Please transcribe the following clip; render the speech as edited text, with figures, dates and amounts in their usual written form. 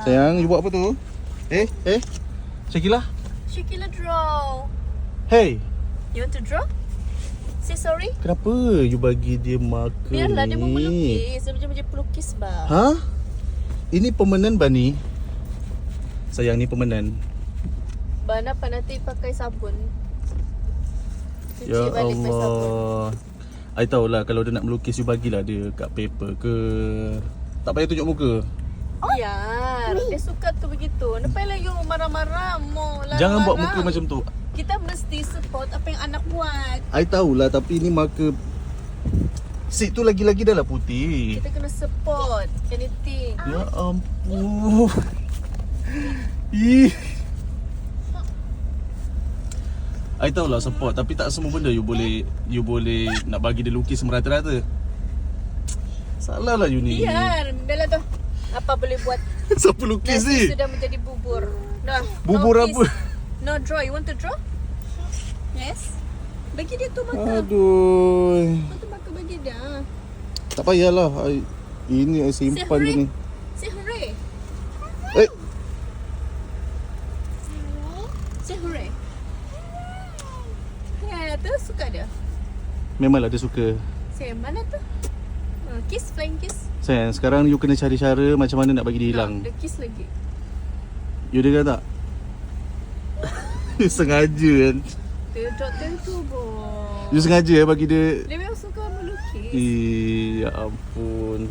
Sayang, you buat apa tu? Syakila? Syakila draw. Hey, You want to draw? Say sorry. kenapa you bagi dia marker Biarlah ni? dia mau melukis. Dia macam pelukis bah. Ha? Ini permanent Bani? Sayang, ni permanent. Bah apa nanti pakai sabun. Cuci Ya balik pakai sabun. Allah. I tahulah kalau dia nak melukis, you bagilah dia kat paper ke. Tak payah tunjuk muka. Biar. Dia suka tu begitu. Lepas lagi you marah-marah. Mau larang-larang. Jangan buat muka macam tu. Kita mesti support apa yang anak buat. I tahulah, tapi ni marker seat tu lagi-lagi dah lah putih. Kita kena support anything. Ya ampun. Ih. I tahulah support, tapi tak semua benda you boleh nak bagi dia lukis merata-rata. Salah lah you ni. Biar. Bella tu. Apa boleh buat? Siapa lukis ni? Nasi sudah menjadi bubur. Dah. Bubur no apa? kiss. No draw. You want to draw? Yes. Bagi dia tu marker. Aduh. Tu marker bagi dia. Tak payahlah. Ini I simpan je ni. Say hooray. Eh, Say hooray. Ya, tu suka dia. memanglah dia suka. Say mana tu? Kiss, flying kiss. Sayang, sekarang you kena cari cara macam mana nak bagi dia hilang. Dia kiss lagi. You dengar tak? You sengaja kan? Dia doktor tu boh. You sengaja bagi dia. Dia memang suka melukis. Ya ampun.